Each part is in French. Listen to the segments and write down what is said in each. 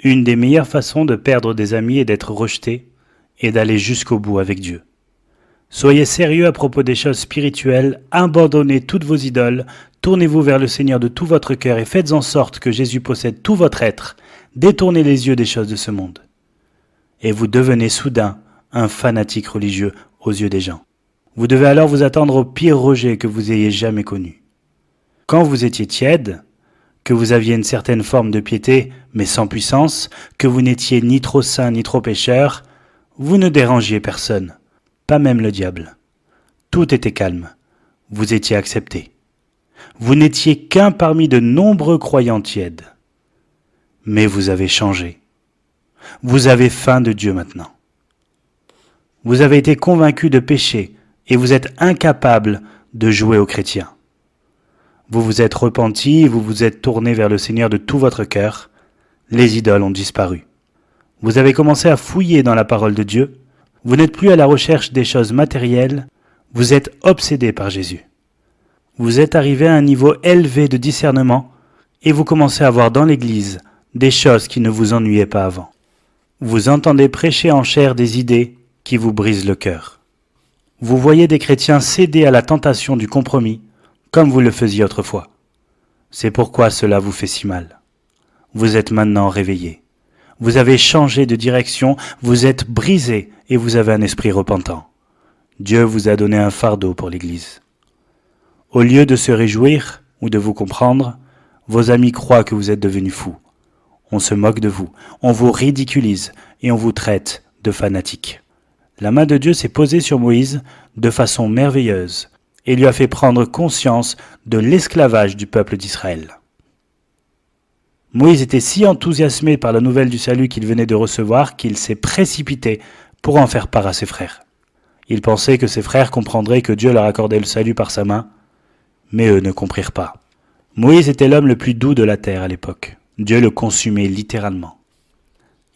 Une des meilleures façons de perdre des amis est d'être rejeté et d'aller jusqu'au bout avec Dieu. Soyez sérieux à propos des choses spirituelles, abandonnez toutes vos idoles, tournez-vous vers le Seigneur de tout votre cœur et faites en sorte que Jésus possède tout votre être, détournez les yeux des choses de ce monde. Et vous devenez soudain un fanatique religieux aux yeux des gens. Vous devez alors vous attendre au pire rejet que vous ayez jamais connu. Quand vous étiez tiède, que vous aviez une certaine forme de piété, mais sans puissance, que vous n'étiez ni trop saint ni trop pécheur, vous ne dérangiez personne, pas même le diable. Tout était calme, vous étiez accepté. Vous n'étiez qu'un parmi de nombreux croyants tièdes. Mais vous avez changé. Vous avez faim de Dieu maintenant. Vous avez été convaincu de péché et vous êtes incapable de jouer aux chrétiens. Vous vous êtes repenti et vous vous êtes tourné vers le Seigneur de tout votre cœur. Les idoles ont disparu. Vous avez commencé à fouiller dans la parole de Dieu. Vous n'êtes plus à la recherche des choses matérielles. Vous êtes obsédé par Jésus. Vous êtes arrivé à un niveau élevé de discernement et vous commencez à voir dans l'Église des choses qui ne vous ennuyaient pas avant. Vous entendez prêcher en chair des idées qui vous brisent le cœur. Vous voyez des chrétiens céder à la tentation du compromis comme vous le faisiez autrefois. C'est pourquoi cela vous fait si mal. Vous êtes maintenant réveillé. Vous avez changé de direction, vous êtes brisé et vous avez un esprit repentant. Dieu vous a donné un fardeau pour l'Église. Au lieu de se réjouir ou de vous comprendre, vos amis croient que vous êtes devenus fous. On se moque de vous, on vous ridiculise et on vous traite de fanatique. La main de Dieu s'est posée sur Moïse de façon merveilleuse et lui a fait prendre conscience de l'esclavage du peuple d'Israël. Moïse était si enthousiasmé par la nouvelle du salut qu'il venait de recevoir qu'il s'est précipité pour en faire part à ses frères. Il pensait que ses frères comprendraient que Dieu leur accordait le salut par sa main, mais eux ne comprirent pas. Moïse était l'homme le plus doux de la terre à l'époque. Dieu le consumait littéralement.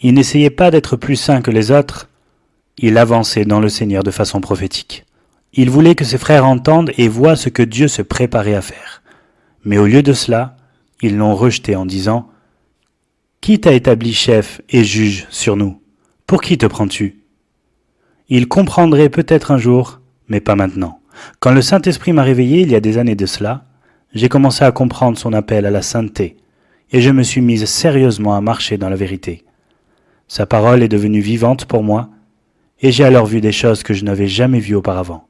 Il n'essayait pas d'être plus saint que les autres, il avançait dans le Seigneur de façon prophétique. Il voulait que ses frères entendent et voient ce que Dieu se préparait à faire. Mais au lieu de cela, ils l'ont rejeté en disant « Qui t'a établi chef et juge sur nous? Pour qui te prends-tu » Il comprendrait peut-être un jour, mais pas maintenant. Quand le Saint-Esprit m'a réveillé il y a des années de cela, j'ai commencé à comprendre son appel à la sainteté, et je me suis mise sérieusement à marcher dans la vérité. Sa parole est devenue vivante pour moi, et j'ai alors vu des choses que je n'avais jamais vues auparavant.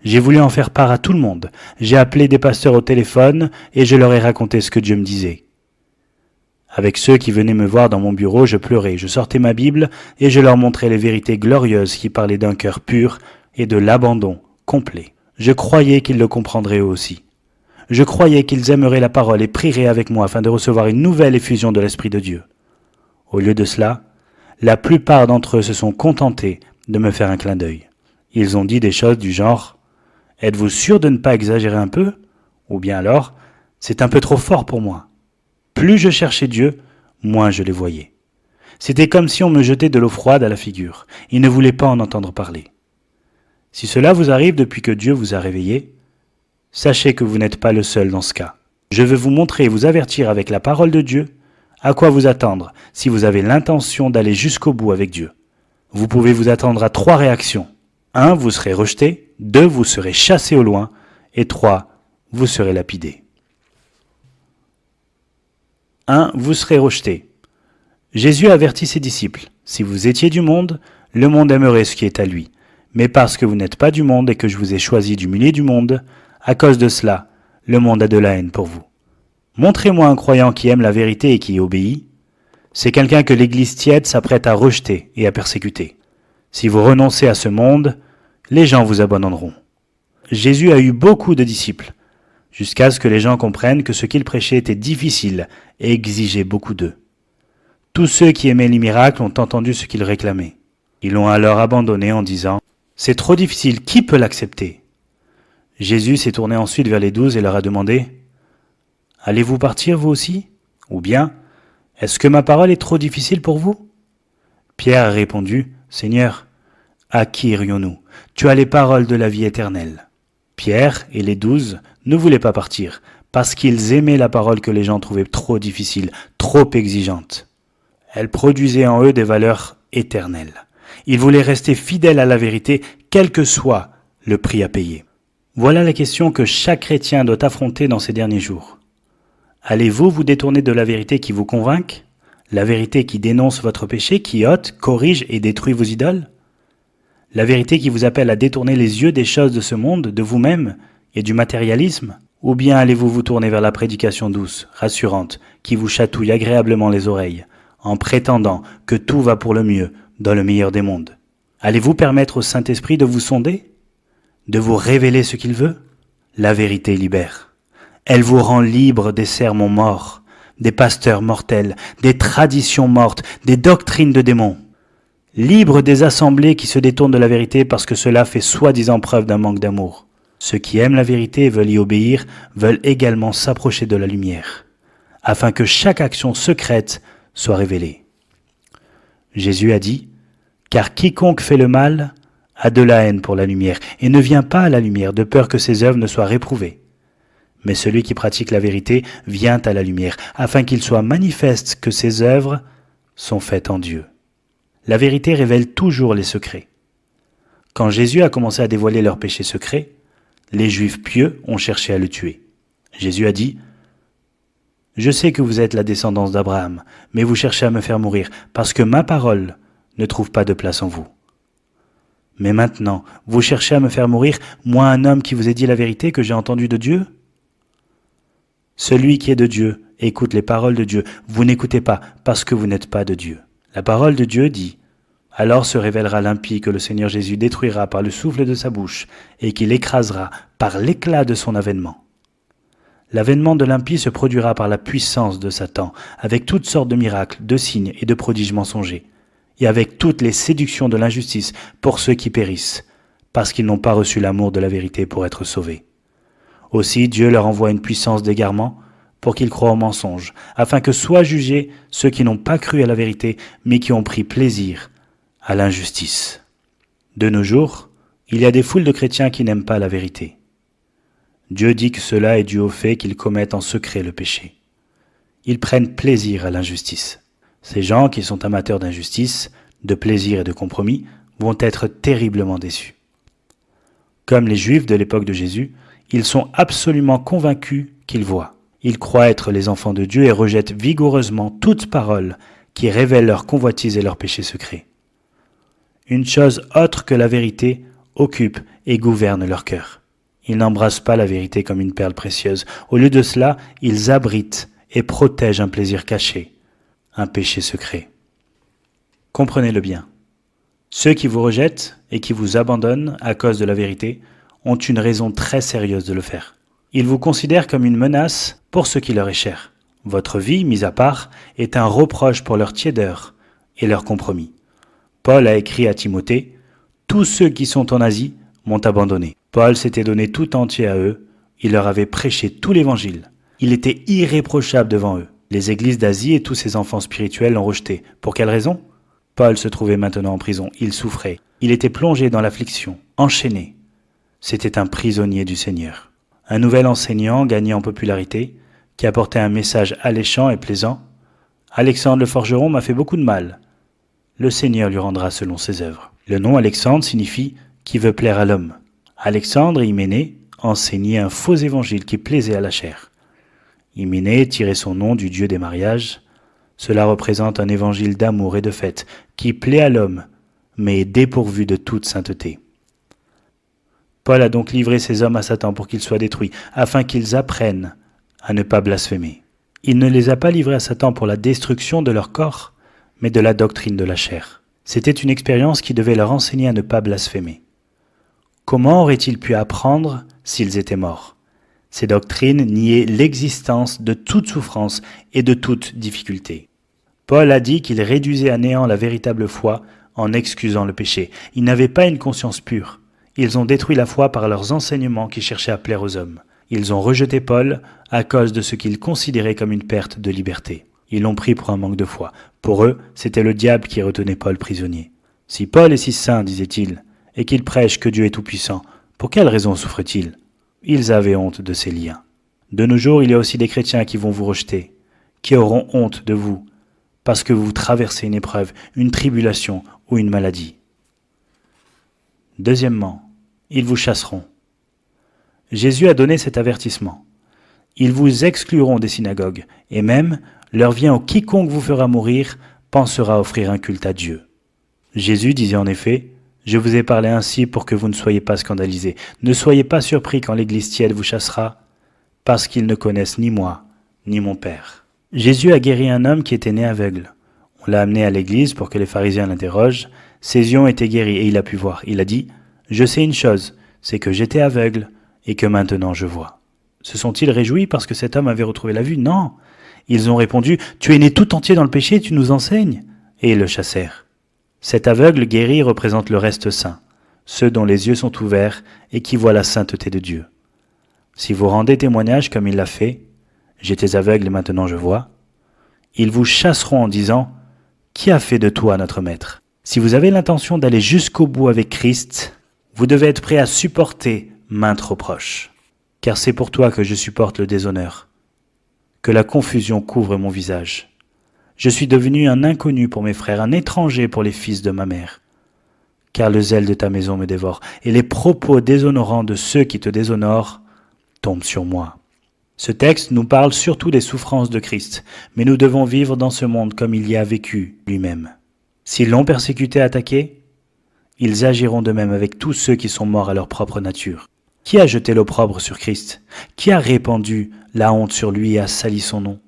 J'ai voulu en faire part à tout le monde. J'ai appelé des pasteurs au téléphone et je leur ai raconté ce que Dieu me disait. Avec ceux qui venaient me voir dans mon bureau, je pleurais, je sortais ma Bible et je leur montrais les vérités glorieuses qui parlaient d'un cœur pur et de l'abandon complet. Je croyais qu'ils le comprendraient eux aussi. Je croyais qu'ils aimeraient la parole et prieraient avec moi afin de recevoir une nouvelle effusion de l'Esprit de Dieu. Au lieu de cela, la plupart d'entre eux se sont contentés de me faire un clin d'œil. Ils ont dit des choses du genre « Êtes-vous sûr de ne pas exagérer un peu ?» Ou bien alors « C'est un peu trop fort pour moi. » Plus je cherchais Dieu, moins je les voyais. C'était comme si on me jetait de l'eau froide à la figure. Ils ne voulaient pas en entendre parler. Si cela vous arrive depuis que Dieu vous a réveillé, sachez que vous n'êtes pas le seul dans ce cas. Je veux vous montrer et vous avertir avec la parole de Dieu à quoi vous attendre si vous avez l'intention d'aller jusqu'au bout avec Dieu. Vous pouvez vous attendre à 3 réactions. 1, vous serez rejeté. 2, vous serez chassé au loin. Et 3, vous serez lapidé. 1, vous serez rejeté. Jésus avertit ses disciples. Si vous étiez du monde, le monde aimerait ce qui est à lui. Mais parce que vous n'êtes pas du monde et que je vous ai choisi du milieu du monde, à cause de cela, le monde a de la haine pour vous. Montrez-moi un croyant qui aime la vérité et qui y obéit. C'est quelqu'un que l'Église tiède s'apprête à rejeter et à persécuter. Si vous renoncez à ce monde, les gens vous abandonneront. Jésus a eu beaucoup de disciples, jusqu'à ce que les gens comprennent que ce qu'il prêchait était difficile et exigeait beaucoup d'eux. Tous ceux qui aimaient les miracles ont entendu ce qu'il réclamait. Ils l'ont alors abandonné en disant « C'est trop difficile, qui peut l'accepter ?» Jésus s'est tourné ensuite vers les 12 et leur a demandé « Allez-vous partir vous aussi ? Ou bien, est-ce que ma parole est trop difficile pour vous ?» Pierre a répondu « Seigneur, à qui irions-nous ? Tu as les paroles de la vie éternelle. » Pierre et les 12 ne voulaient pas partir, parce qu'ils aimaient la parole que les gens trouvaient trop difficile, trop exigeante. Elle produisait en eux des valeurs éternelles. Ils voulaient rester fidèles à la vérité, quel que soit le prix à payer. Voilà la question que chaque chrétien doit affronter dans ces derniers jours. Allez-vous vous détourner de la vérité qui vous convainc? La vérité qui dénonce votre péché, qui ôte, corrige et détruit vos idoles? La vérité qui vous appelle à détourner les yeux des choses de ce monde, de vous-même et du matérialisme? Ou bien allez-vous vous tourner vers la prédication douce, rassurante, qui vous chatouille agréablement les oreilles, en prétendant que tout va pour le mieux dans le meilleur des mondes? Allez-vous permettre au Saint-Esprit de vous sonder? De vous révéler ce qu'il veut? La vérité libère. Elle vous rend libre des sermons morts, des pasteurs mortels, des traditions mortes, des doctrines de démons. Libre des assemblées qui se détournent de la vérité parce que cela fait soi-disant preuve d'un manque d'amour. Ceux qui aiment la vérité et veulent y obéir veulent également s'approcher de la lumière, afin que chaque action secrète soit révélée. Jésus a dit, « Car quiconque fait le mal a de la haine pour la lumière, et ne vient pas à la lumière de peur que ses œuvres ne soient réprouvées. Mais celui qui pratique la vérité vient à la lumière, afin qu'il soit manifeste que ses œuvres sont faites en Dieu. » La vérité révèle toujours les secrets. Quand Jésus a commencé à dévoiler leurs péchés secrets, les Juifs pieux ont cherché à le tuer. Jésus a dit, « Je sais que vous êtes la descendance d'Abraham, mais vous cherchez à me faire mourir, parce que ma parole ne trouve pas de place en vous. Mais maintenant, vous cherchez à me faire mourir, moi un homme qui vous ai dit la vérité que j'ai entendue de Dieu? Celui qui est de Dieu écoute les paroles de Dieu. Vous n'écoutez pas, parce que vous n'êtes pas de Dieu. La parole de Dieu dit, « Alors se révélera l'impie que le Seigneur Jésus détruira par le souffle de sa bouche et qu'il écrasera par l'éclat de son avènement. L'avènement de l'impie se produira par la puissance de Satan, avec toutes sortes de miracles, de signes et de prodiges mensongers, et avec toutes les séductions de l'injustice pour ceux qui périssent, parce qu'ils n'ont pas reçu l'amour de la vérité pour être sauvés. Aussi Dieu leur envoie une puissance d'égarement pour qu'ils croient au mensonge, afin que soient jugés ceux qui n'ont pas cru à la vérité, mais qui ont pris plaisir à l'injustice. » De nos jours, il y a des foules de chrétiens qui n'aiment pas la vérité. Dieu dit que cela est dû au fait qu'ils commettent en secret le péché. Ils prennent plaisir à l'injustice. Ces gens qui sont amateurs d'injustice, de plaisir et de compromis vont être terriblement déçus. Comme les Juifs de l'époque de Jésus, ils sont absolument convaincus qu'ils voient. Ils croient être les enfants de Dieu et rejettent vigoureusement toute parole qui révèle leurs convoitises et leurs péchés secrets. Une chose autre que la vérité occupe et gouverne leur cœur. Ils n'embrassent pas la vérité comme une perle précieuse. Au lieu de cela, ils abritent et protègent un plaisir caché, un péché secret. Comprenez-le bien. Ceux qui vous rejettent et qui vous abandonnent à cause de la vérité ont une raison très sérieuse de le faire. Ils vous considèrent comme une menace pour ce qui leur est cher. Votre vie, mise à part, est un reproche pour leur tiédeur et leur compromis. Paul a écrit à Timothée, « Tous ceux qui sont en Asie m'ont abandonné. » Paul s'était donné tout entier à eux, il leur avait prêché tout l'évangile. Il était irréprochable devant eux. Les églises d'Asie et tous ses enfants spirituels l'ont rejeté. Pour quelle raison? Paul se trouvait maintenant en prison, il souffrait. Il était plongé dans l'affliction, enchaîné. C'était un prisonnier du Seigneur. Un nouvel enseignant gagné en popularité, qui apportait un message alléchant et plaisant. « Alexandre le forgeron m'a fait beaucoup de mal. Le Seigneur lui rendra selon ses œuvres. » Le nom Alexandre signifie « qui veut plaire à l'homme ». Alexandre Hyménée enseignait un faux évangile qui plaisait à la chair. Hyménée tirait son nom du dieu des mariages. Cela représente un évangile d'amour et de fête qui plaît à l'homme, mais est dépourvu de toute sainteté. Paul a donc livré ces hommes à Satan pour qu'ils soient détruits, afin qu'ils apprennent à ne pas blasphémer. Il ne les a pas livrés à Satan pour la destruction de leur corps, mais de la doctrine de la chair. C'était une expérience qui devait leur enseigner à ne pas blasphémer. Comment auraient-ils pu apprendre s'ils étaient morts? Ces doctrines niaient l'existence de toute souffrance et de toute difficulté. Paul a dit qu'il réduisait à néant la véritable foi en excusant le péché. Ils n'avaient pas une conscience pure. Ils ont détruit la foi par leurs enseignements qui cherchaient à plaire aux hommes. Ils ont rejeté Paul à cause de ce qu'ils considéraient comme une perte de liberté. Ils l'ont pris pour un manque de foi. Pour eux, c'était le diable qui retenait Paul prisonnier. Si Paul est si saint, disait-il, et qu'il prêche que Dieu est tout-puissant, pour quelle raison souffre-t-il? Ils avaient honte de ces liens. De nos jours, il y a aussi des chrétiens qui vont vous rejeter, qui auront honte de vous, parce que vous traversez une épreuve, une tribulation ou une maladie. Deuxièmement, ils vous chasseront. Jésus a donné cet avertissement. Ils vous excluront des synagogues, et même, l'heure vient où quiconque vous fera mourir pensera offrir un culte à Dieu. Jésus disait en effet, « Je vous ai parlé ainsi pour que vous ne soyez pas scandalisés. Ne soyez pas surpris quand l'Église tiède vous chassera, parce qu'ils ne connaissent ni moi, ni mon Père. » Jésus a guéri un homme qui était né aveugle. On l'a amené à l'Église pour que les pharisiens l'interrogent. Ses yeux ont été guéris et il a pu voir. Il a dit, « Je sais une chose, c'est que j'étais aveugle et que maintenant je vois. » Se sont-ils réjouis parce que cet homme avait retrouvé la vue? Non. Ils ont répondu, « Tu es né tout entier dans le péché, tu nous enseignes. » Et ils le chassèrent. Cet aveugle guéri représente le reste saint, ceux dont les yeux sont ouverts et qui voient la sainteté de Dieu. Si vous rendez témoignage comme il l'a fait, « J'étais aveugle et maintenant je vois », ils vous chasseront en disant, « Qui a fait de toi notre maître ?» Si vous avez l'intention d'aller jusqu'au bout avec Christ, vous devez être prêt à supporter maintes reproches. Car c'est pour toi que je supporte le déshonneur, que la confusion couvre mon visage. Je suis devenu un inconnu pour mes frères, un étranger pour les fils de ma mère. Car le zèle de ta maison me dévore, et les propos déshonorants de ceux qui te déshonorent tombent sur moi. Ce texte nous parle surtout des souffrances de Christ, mais nous devons vivre dans ce monde comme il y a vécu lui-même. S'ils l'ont persécuté et attaqué, ils agiront de même avec tous ceux qui sont morts à leur propre nature. Qui a jeté l'opprobre sur Christ? Qui a répandu la honte sur lui et a sali son nom?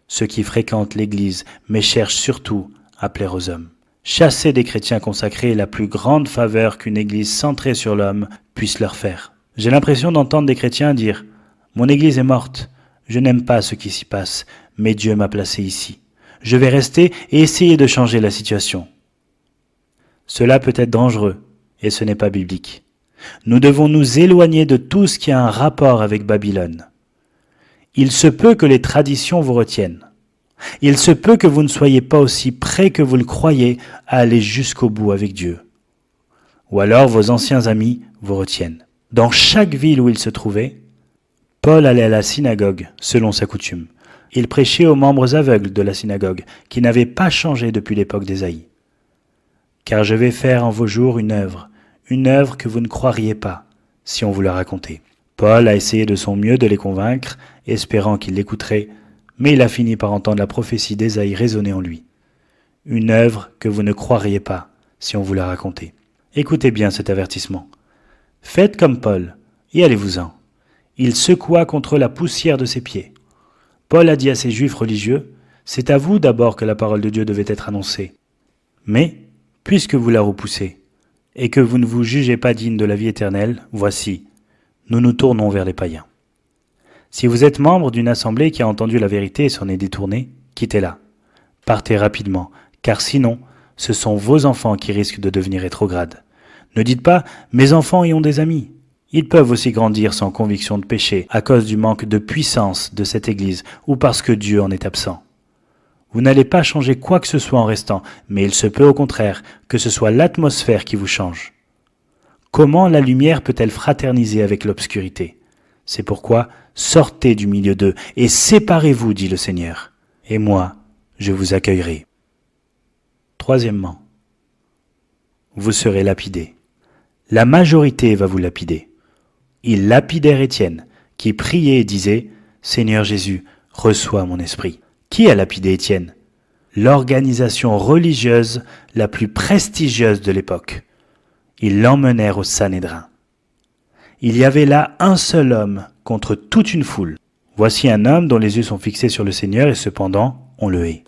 Ceux qui fréquentent l'Église, mais cherchent surtout à plaire aux hommes. Chasser des chrétiens consacrés est la plus grande faveur qu'une Église centrée sur l'homme puisse leur faire. J'ai l'impression d'entendre des chrétiens dire « Mon Église est morte, je n'aime pas ce qui s'y passe, mais Dieu m'a placé ici. Je vais rester et essayer de changer la situation. » Cela peut être dangereux, et ce n'est pas biblique. Nous devons nous éloigner de tout ce qui a un rapport avec Babylone. Il se peut que les traditions vous retiennent. Il se peut que vous ne soyez pas aussi prêts que vous le croyez à aller jusqu'au bout avec Dieu. Ou alors vos anciens amis vous retiennent. Dans chaque ville où il se trouvait, Paul allait à la synagogue selon sa coutume. Il prêchait aux membres aveugles de la synagogue, qui n'avaient pas changé depuis l'époque d'Ésaïe. « Car je vais faire en vos jours une œuvre que vous ne croiriez pas, si on vous la racontait. » Paul a essayé de son mieux de les convaincre, espérant qu'ils l'écouteraient, mais il a fini par entendre la prophétie d'Ésaïe résonner en lui. Une œuvre que vous ne croiriez pas, si on vous la racontait. Écoutez bien cet avertissement. Faites comme Paul, et allez-vous-en. Il secoua contre la poussière de ses pieds. Paul a dit à ces Juifs religieux, « C'est à vous d'abord que la parole de Dieu devait être annoncée. Mais, puisque vous la repoussez, et que vous ne vous jugez pas digne de la vie éternelle, voici, nous nous tournons vers les païens. » Si vous êtes membre d'une assemblée qui a entendu la vérité et s'en est détournée, quittez-la. Partez rapidement, car sinon, ce sont vos enfants qui risquent de devenir rétrogrades. Ne dites pas « mes enfants y ont des amis ». Ils peuvent aussi grandir sans conviction de péché à cause du manque de puissance de cette Église ou parce que Dieu en est absent. Vous n'allez pas changer quoi que ce soit en restant, mais il se peut au contraire que ce soit l'atmosphère qui vous change. Comment la lumière peut-elle fraterniser avec l'obscurité? C'est pourquoi sortez du milieu d'eux et séparez-vous, dit le Seigneur, et moi, je vous accueillerai. Troisièmement, vous serez lapidés. La majorité va vous lapider. Ils lapidèrent Étienne, qui priait et disait « Seigneur Jésus, reçois mon esprit ». Qui a lapidé Étienne? L'organisation religieuse la plus prestigieuse de l'époque. Ils l'emmenèrent au Sanhédrin. Il y avait là un seul homme contre toute une foule. Voici un homme dont les yeux sont fixés sur le Seigneur et cependant on le hait.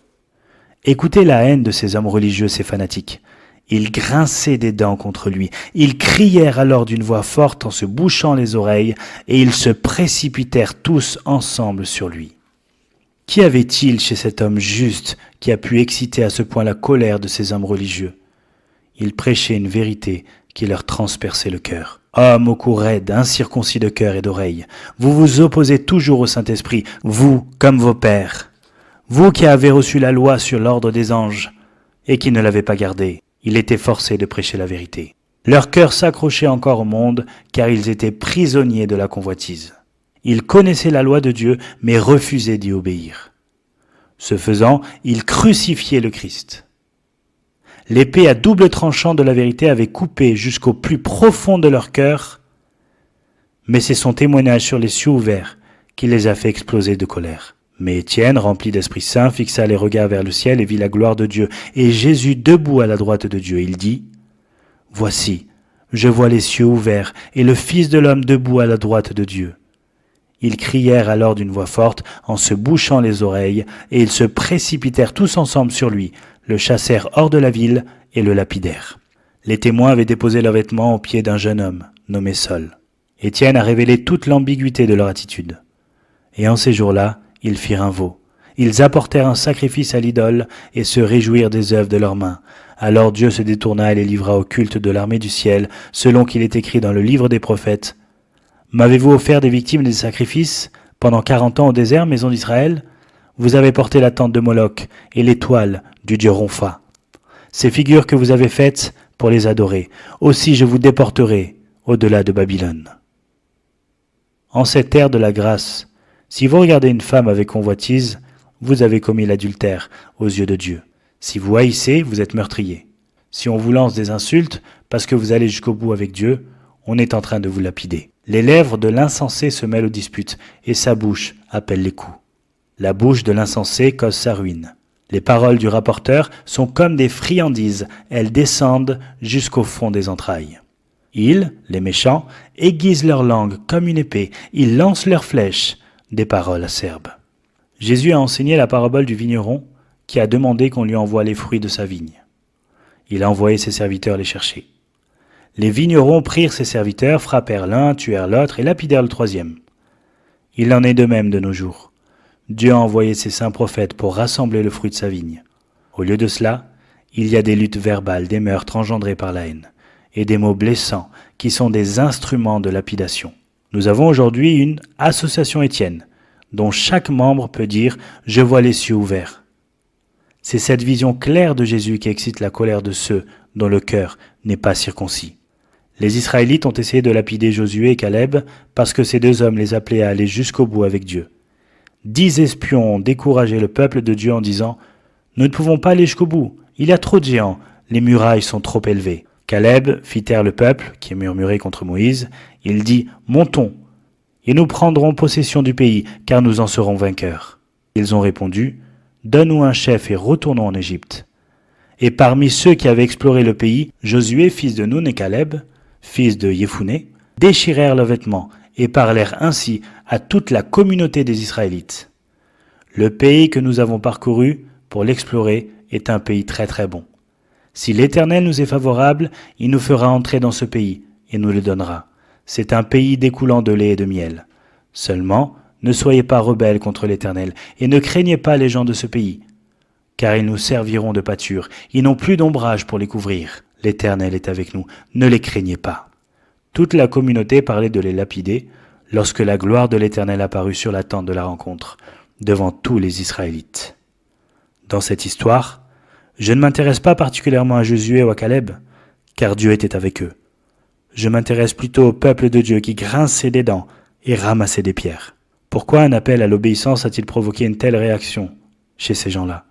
Écoutez la haine de ces hommes religieux, ces fanatiques. Ils grinçaient des dents contre lui. Ils crièrent alors d'une voix forte en se bouchant les oreilles et ils se précipitèrent tous ensemble sur lui. Qu'y avait-il chez cet homme juste qui a pu exciter à ce point la colère de ces hommes religieux? Il prêchait une vérité qui leur transperçait le cœur. Hommes au cou raide, incirconcis de cœur et d'oreille, vous vous opposez toujours au Saint-Esprit, vous comme vos pères. Vous qui avez reçu la loi sur l'ordre des anges et qui ne l'avez pas gardée. Ils étaient forcés de prêcher la vérité. Leur cœur s'accrochait encore au monde, car ils étaient prisonniers de la convoitise. Ils connaissaient la loi de Dieu, mais refusaient d'y obéir. Ce faisant, ils crucifiaient le Christ. L'épée à double tranchant de la vérité avait coupé jusqu'au plus profond de leur cœur, mais c'est son témoignage sur les cieux ouverts qui les a fait exploser de colère. Mais Étienne, rempli d'Esprit Saint, fixa les regards vers le ciel et vit la gloire de Dieu, et Jésus debout à la droite de Dieu. Il dit, « Voici, je vois les cieux ouverts, et le Fils de l'homme debout à la droite de Dieu. » Ils crièrent alors d'une voix forte, en se bouchant les oreilles, et ils se précipitèrent tous ensemble sur lui, le chassèrent hors de la ville et le lapidèrent. Les témoins avaient déposé leurs vêtements aux pieds d'un jeune homme, nommé Saul. Étienne a révélé toute l'ambiguïté de leur attitude. Et en ces jours-là, ils firent un veau. Ils apportèrent un sacrifice à l'idole et se réjouirent des œuvres de leurs mains. Alors Dieu se détourna et les livra au culte de l'armée du ciel, selon qu'il est écrit dans le livre des prophètes. M'avez-vous offert des victimes et des sacrifices pendant 40 ans au désert, maison d'Israël? Vous avez porté la tente de Moloch et l'étoile du dieu Ronfa. Ces figures que vous avez faites pour les adorer. Aussi je vous déporterai au-delà de Babylone. En cette ère de la grâce, si vous regardez une femme avec convoitise, vous avez commis l'adultère aux yeux de Dieu. Si vous haïssez, vous êtes meurtrier. Si on vous lance des insultes parce que vous allez jusqu'au bout avec Dieu, on est en train de vous lapider. Les lèvres de l'insensé se mêlent aux disputes, et sa bouche appelle les coups. La bouche de l'insensé cause sa ruine. Les paroles du rapporteur sont comme des friandises, elles descendent jusqu'au fond des entrailles. Ils, les méchants, aiguisent leur langue comme une épée, ils lancent leurs flèches, des paroles acerbes. Jésus a enseigné la parabole du vigneron qui a demandé qu'on lui envoie les fruits de sa vigne. Il a envoyé ses serviteurs les chercher. Les vignerons prirent ses serviteurs, frappèrent l'un, tuèrent l'autre et lapidèrent le troisième. Il en est de même de nos jours. Dieu a envoyé ses saints prophètes pour rassembler le fruit de sa vigne. Au lieu de cela, il y a des luttes verbales, des meurtres engendrés par la haine, et des mots blessants qui sont des instruments de lapidation. Nous avons aujourd'hui une association Étienne, dont chaque membre peut dire « Je vois les cieux ouverts ». C'est cette vision claire de Jésus qui excite la colère de ceux dont le cœur n'est pas circoncis. Les Israélites ont essayé de lapider Josué et Caleb parce que ces deux hommes les appelaient à aller jusqu'au bout avec Dieu. 10 espions ont découragé le peuple de Dieu en disant « Nous ne pouvons pas aller jusqu'au bout, il y a trop de géants, les murailles sont trop élevées. » Caleb fit taire le peuple, qui murmurait contre Moïse. Il dit « Montons, et nous prendrons possession du pays, car nous en serons vainqueurs. » Ils ont répondu « Donne-nous un chef et retournons en Égypte. » Et parmi ceux qui avaient exploré le pays, Josué, fils de Nun, et Caleb, fils de Yéphouné, déchirèrent leurs vêtements et parlèrent ainsi à toute la communauté des Israélites. « Le pays que nous avons parcouru pour l'explorer est un pays très très bon. Si l'Éternel nous est favorable, il nous fera entrer dans ce pays et nous le donnera. C'est un pays découlant de lait et de miel. Seulement, ne soyez pas rebelles contre l'Éternel et ne craignez pas les gens de ce pays, car ils nous serviront de pâture. Ils n'ont plus d'ombrage pour les couvrir. L'Éternel est avec nous. Ne les craignez pas. » Toute la communauté parlait de les lapider lorsque la gloire de l'Éternel apparut sur la tente de la rencontre, devant tous les Israélites. Dans cette histoire, je ne m'intéresse pas particulièrement à Josué ou à Caleb, car Dieu était avec eux. Je m'intéresse plutôt au peuple de Dieu qui grinçait des dents et ramassait des pierres. Pourquoi un appel à l'obéissance a-t-il provoqué une telle réaction chez ces gens-là?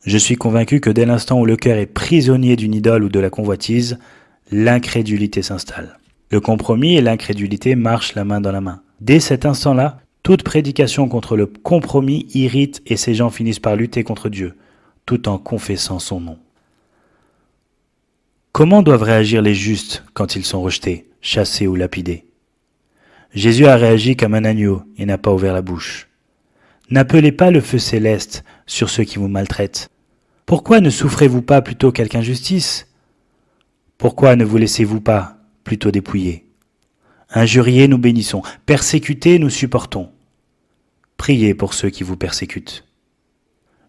Je suis convaincu que dès l'instant où le cœur est prisonnier d'une idole ou de la convoitise, l'incrédulité s'installe. Le compromis et l'incrédulité marchent la main dans la main. Dès cet instant-là, toute prédication contre le compromis irrite et ces gens finissent par lutter contre Dieu, tout en confessant son nom. Comment doivent réagir les justes quand ils sont rejetés, chassés ou lapidés? Jésus a réagi comme un agneau et n'a pas ouvert la bouche. N'appelez pas le feu céleste sur ceux qui vous maltraitent. Pourquoi ne souffrez-vous pas plutôt quelque injustice? Pourquoi ne vous laissez-vous pas plutôt dépouiller? Injuriés, nous bénissons. Persécutés, nous supportons. Priez pour ceux qui vous persécutent.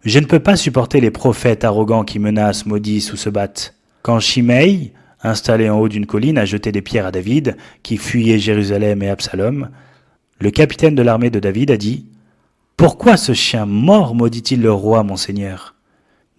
Je ne peux pas supporter les prophètes arrogants qui menacent, maudissent ou se battent. Quand Shimei, installé en haut d'une colline, a jeté des pierres à David, qui fuyait Jérusalem et Absalom, le capitaine de l'armée de David a dit « Pourquoi ce chien mort maudit-il le roi, mon Seigneur ?»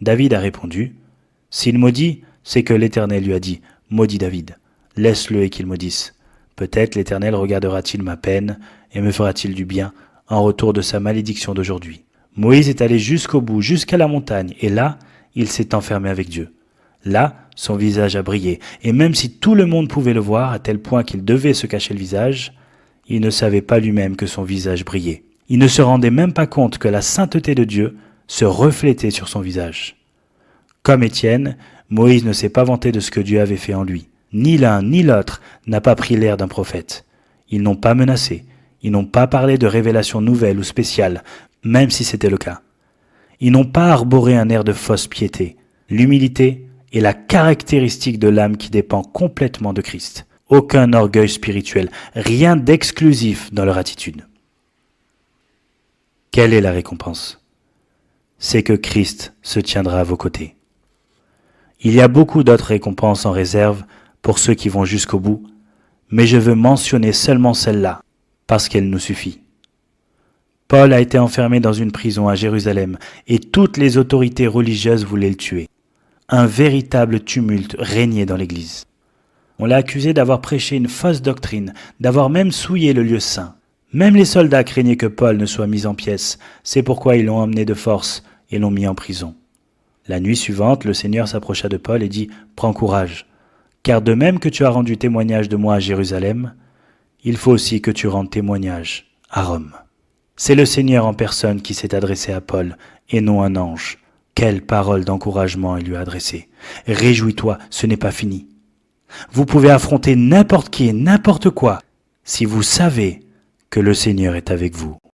David a répondu « S'il maudit, c'est que l'Éternel lui a dit « Maudit David, laisse-le et qu'il maudisse. Peut-être l'Éternel regardera-t-il ma peine et me fera-t-il du bien en retour de sa malédiction d'aujourd'hui. Moïse est allé jusqu'au bout, jusqu'à la montagne, et là, il s'est enfermé avec Dieu. Là, son visage a brillé, et même si tout le monde pouvait le voir, à tel point qu'il devait se cacher le visage, il ne savait pas lui-même que son visage brillait. Il ne se rendait même pas compte que la sainteté de Dieu se reflétait sur son visage. Comme Étienne, Moïse ne s'est pas vanté de ce que Dieu avait fait en lui. Ni l'un ni l'autre n'a pas pris l'air d'un prophète. Ils n'ont pas menacé, ils n'ont pas parlé de révélations nouvelles ou spéciales, même si c'était le cas. Ils n'ont pas arboré un air de fausse piété. L'humilité est la caractéristique de l'âme qui dépend complètement de Christ. Aucun orgueil spirituel, rien d'exclusif dans leur attitude. Quelle est la récompense? C'est que Christ se tiendra à vos côtés. Il y a beaucoup d'autres récompenses en réserve pour ceux qui vont jusqu'au bout, mais je veux mentionner seulement celle-là, parce qu'elle nous suffit. Paul a été enfermé dans une prison à Jérusalem, et toutes les autorités religieuses voulaient le tuer. Un véritable tumulte régnait dans l'Église. On l'a accusé d'avoir prêché une fausse doctrine, d'avoir même souillé le lieu saint. Même les soldats craignaient que Paul ne soit mis en pièces, c'est pourquoi ils l'ont emmené de force et l'ont mis en prison. La nuit suivante, le Seigneur s'approcha de Paul et dit « Prends courage, car de même que tu as rendu témoignage de moi à Jérusalem, il faut aussi que tu rendes témoignage à Rome. » C'est le Seigneur en personne qui s'est adressé à Paul, et non un ange. Quelle parole d'encouragement il lui a adressée. Réjouis-toi, ce n'est pas fini. Vous pouvez affronter n'importe qui et n'importe quoi, si vous savez que le Seigneur est avec vous.